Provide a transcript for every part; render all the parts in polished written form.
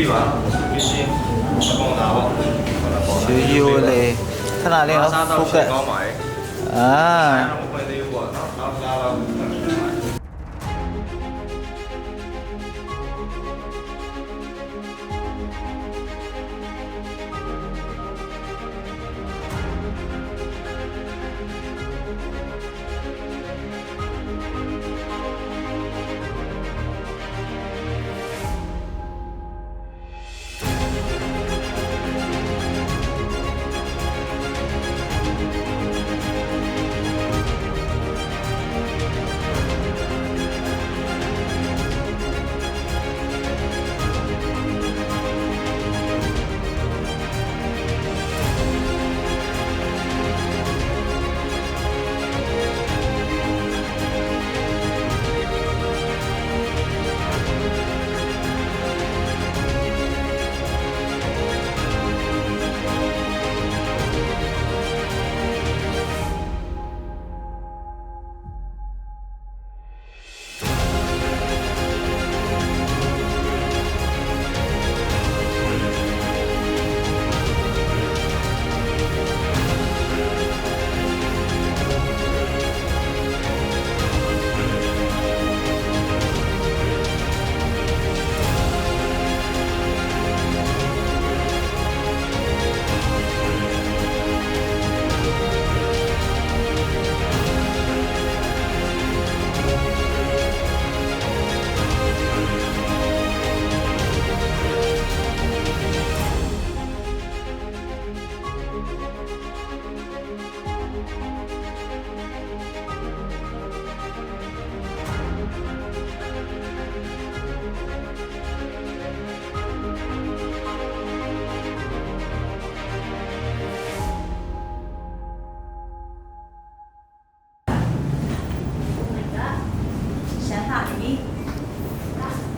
လေးပါပစ္စည်းအကုန်သားပေါ့ရိုးလေခဏလေးနော်ဖုတ်ကတ်ကောင်းပါရဲ့အာမဖွင့်သေးဘူးပေါ့နော်နောက်စားတော့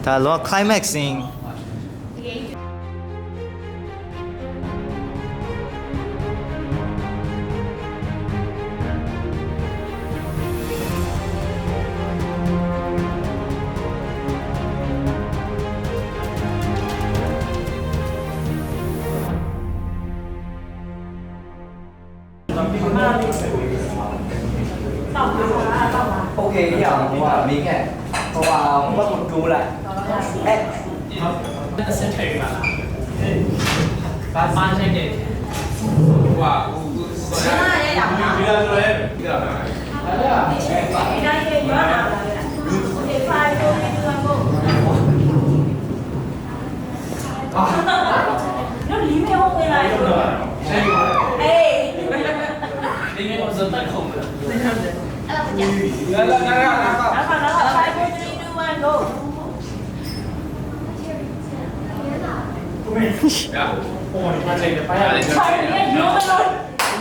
ဒါလော climax scene โอเคอย่างว่ามีแค่เพราะว่าผมดูแหละเอ๊ะเส้นถึงมาบ้านใช่เด็กว่าใช่อย่างนั้นมีอะไรเลยมีอะไรมีได้เยอะๆนะเด็กไฟตัวนี้เรื่องก็แล้ว离没有回来ใช่哎你没有真的空的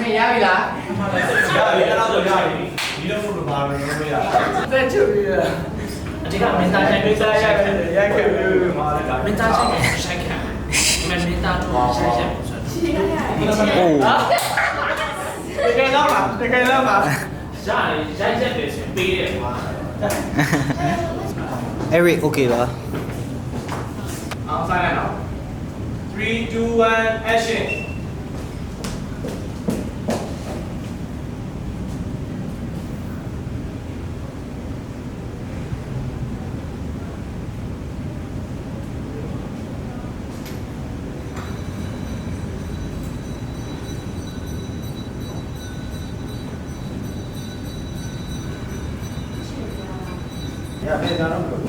没压力啦，压力那都压力你都不能把人给压在这里这个没大钱没大钱也可以嘛没大钱谁看没大钱谁看你可以让嘛你可以让嘛人家得先背的嘛Eric okay လား好再来了3 2 1 action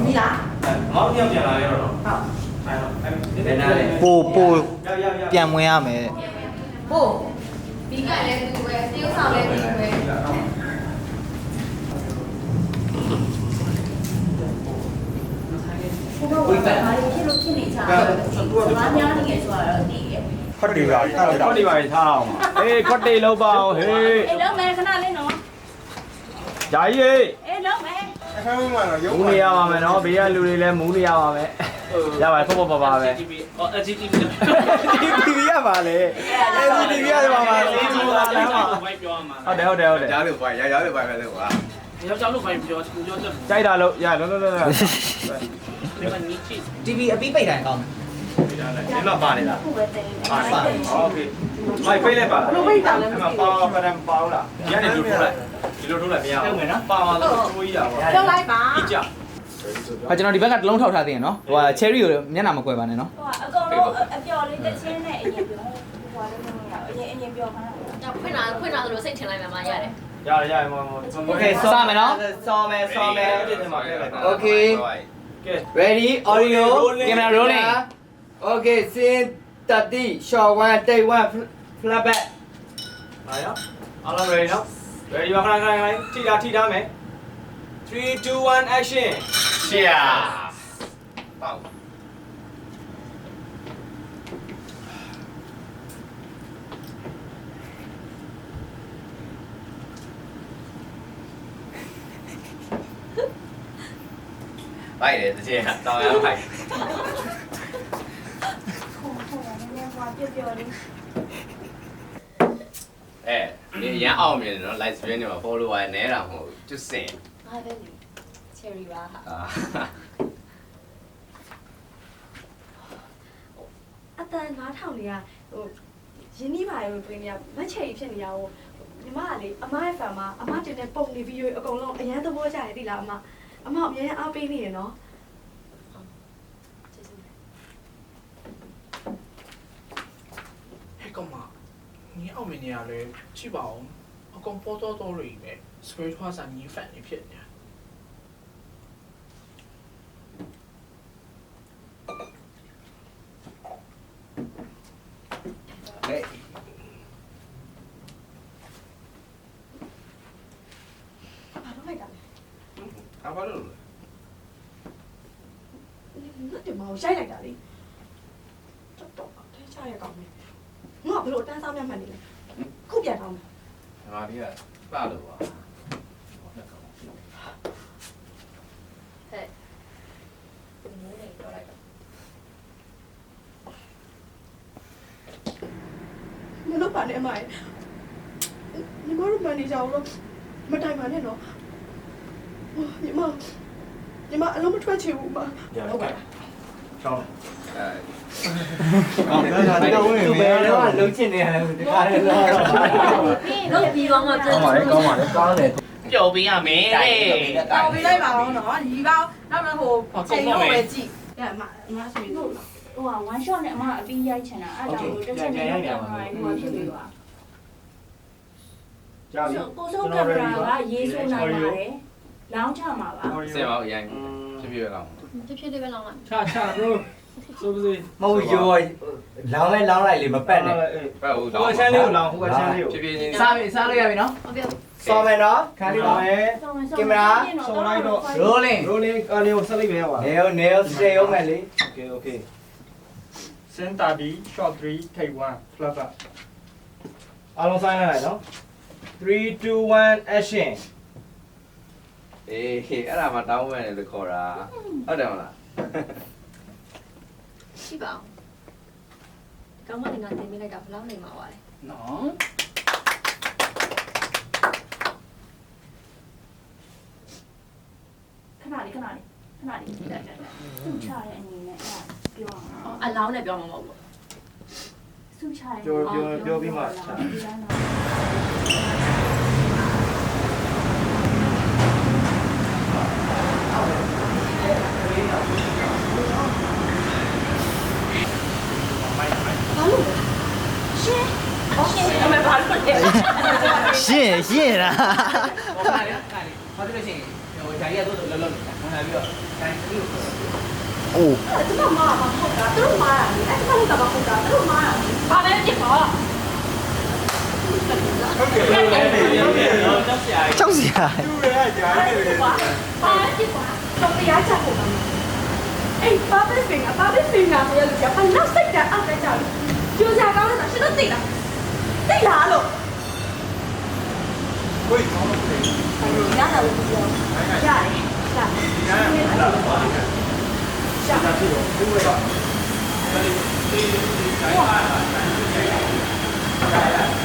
你啦မောင်တယောက်ပြန်လာရတော့ဟုတ်ပို့ပြန်ဝင်ရမယ် ဟုတ်ဒီကလည်းသူပဲတရုပ်ဆောင်လည်းသူပဲဘုရားဘာလို့ဖြစ်လို့ဖြစ်နေကြလဲ။ဘာများနေလဲဆိုတော့ဒီခွက်တွေပါထားလိုက်တာခွက်တွေပါထားအောင်ဟေးခွက်တွေလောက်ပါအောင်ဟေး အေးလုံးမယ်ခဏလေးနော် ဂျာကြီးဟေး အေးလုံးမယ် အခန်းမှာတော့ရုံးမူနေရပါမယ်နော်ဘေးကလူတွေလည်းမူးနေရပါမယ်ရပါတယ်ပေါ့ပေါ့ပါပဲ LGTV ဒီရပါလေဒီရပါပါလေဒီမှာပြန်ပါဟုတ်တယ်ကြားလို့ပိုင်ရလို့ပိုင်ပဲလို့ကွာ ယောက်ျားလို့ဘာပြောကြည့်ကြိုက်တာလို့ရလောဒီမှာနီးချီ TV အပြီးပိတ်တိုင်းကောင်း တယ်你那把你了。不会等于。 OK。ไม่ဖိတ်လိုက်ပါလား။ဖိတ်တာလည်းမပါဘူး။ဖရန်ပါလား။ဒီကနေလူထိုးလိုက်။ဒီလိုထိုးလိုက်မရဘူး။ပါမှာတော့ချိုးကြီးတာပေါ့။ ပြောလိုက်ပါ ဒီကြ ဟာကျွန်တော်ဒီဘက်ကတစ်လုံးထောက်ထားသေးတယ်နော်ဟိုက cherry ကိုမျက်နှာမကွယ်ပါနဲ့နော် ဟိုအကောင်လုံးအပျော်လေးတစ်ချင်းနဲ့အရင်ပြောဟိုလည်းမရဘူးအရင်ပြောမှာ ဖွင့်လာသလိုစိတ်ထင်လိုက်မှရတယ် ရတယ်မမ Okay စောမယ်နော် စောမယ်ဒီမှာထည့်လိုက်ပါ Okay ကဲ ready audio camera rolling Okay scene 30 shot 1 take 1 flashback လာရောအားလုံး ready နော် ready ပါခဏထိထားမယ်3 2 1 action cheers ပေါက်ไปเลยတချင်တောင်းရဖိုက် ဟိုနည်းနည်းဟိုပျော်လေး ဒီရန်အောင်မြင်တယ်နော် live stream တွေမှာ follower နဲတာမဟုတ်ဘူးကျွတ်စင် ဟာပဲလေ cherry ပါဟာ အတန်9000လေးကဟိုရင်းနှီးပါရုံတွင်နေရမတ်ချယ်ဖြစ်နေရဟိုညီမကလေအမရဲ့ဖန်မှာအမတင်တဲ့ပုံနေဗီဒီယိုအကုန်လုံးအရန်သဘောကျတယ်သိလားအမအမအများအားပေးနေရနော် ကျေးဇူး ဟဲ့ကောင်မညီအောင်မင်းရလဲကြည့်ပါဦးအကောင်ပေါ်တော့တော့ရိပဲစပယ်ထွားစာညီဖန်နေဖြစ်နေ ဘာလို့လိုက်တာလဲ ဘာလို့လဲ ငါတင်မအောင်ရိုက်လိုက်တာလေတော်တော်ထဲချရကောင်းမယ်ငါဘလို့အတန်းစားမြတ်မှတ်နေလဲခုပြန်တော့မယ် ငါဒီကပလို့ပါ ဟဲ့ဘယ်လိုလဲပြောလိုက်တော့ မလုပ်ပါနဲ့အမရဲ့ညီမတို့မန်နေဂျာကိုတော့မတိုင်ပါနဲ့နော်ညီမအလုံးမထွက်ချင်ဘူးမဟုတ်ပါ ချောင်း အဲ တော့ဝင်မယ်တော့လုံးချင်နေရတယ်ဒီခါလေးတော့ လို့ပြီးတော့မှပြန် ကောင်းတယ် ပျော်ပေးရမယ်တဲ့ တော်ပေးလိုက်ပါအောင်နော်ညီပေါင်းနောက်တော့ဟိုချိန်တော့ပဲကြည့် အဲ့အမဆိုရင် ဟိုဟာ one shot နဲ့အမအပြီးရိုက်ချင်တာအဲ့ဒါကိုတစ်ချက်နဲ့ရိုက်တာဟိုဖြစ်နေပါ ကြာပြီ ကိုစိုးကင်မရာကရေးဆိုနိုင်ပါတယ်လောင်းချမှာပါ စင်ပါအရင်ဖြစ်ဖြစ်လောက် ဖြည်းဖြည်းလေးပဲလောင်းလိုက် ချာ bro ဆိုပါစေ မဟုတ်ရောလောင်းလိုက်လေမပတ်နဲ့ ပတ်ဦး ဟိုချမ်းလေးကိုလောင်းဟိုချမ်းလေးကို ဖြစ်ဖြစ်ချင်း စားလို့ရပြီနော် ဟုတ်ပြီ စောမယ်နော်ခါလေးပါမယ် ဆောင်းလိုက်တော့ rolling rolling ကလေးကိုဆက်လိုက်ပဲရပါ nail stay အောင်မယ်လေ okay Center D shot 3 take 1 flip up အားလုံးဆိုင်လိုက်နော်3 2 1 action အေးအဲ့ဒါမှတောင်းမယ်လို့ခေါ်တာဟုတ်တယ်မလား ရှိပါအောင်ကောင်းမနေငါတင်ပေးလိုက်တာဘယ်လောက်နေမှာပါလဲ နော် ခဏလေးကြည့်စုချတဲ့အနေနဲ့အဲ့ပြောအောင် အလောင်းနဲ့ပြောမှာမဟုတ်ဘူး စုချတဲ့ ပြောပြီးမှ အမေဘာလို့လဲ ရှင်းလား ဟောပါလေဘာလို့လဲရှင်ဟိုဂျာကြီးကတော့လောလောဝင်လာပြီးတော့တိုင်းပြီးတော့ အိုး ကျမမာဟုတ်တာသူတို့မာတာအဲ့ကျမတို့ကဘာဟုတ်တာသူတို့မာတာ ဘာလဲပြစ်ပါ ကြောက်စရာ ပါကြည့်ပါတော့တရားချက်ပုံမှာအေးဘာပဲဖင်ကဆိုရလို့ကြာဘာနောက်စိတ်ကအပ်တဲ့ကြောက်ကျိုးစားကောင်းတာရှင်တို့သိလားသိလားလို့ ဝေးကောင်းလို့ ရတာလို့ပြောရတယ်ရှာရှာကြည့်တော့ဒီဝေးပါ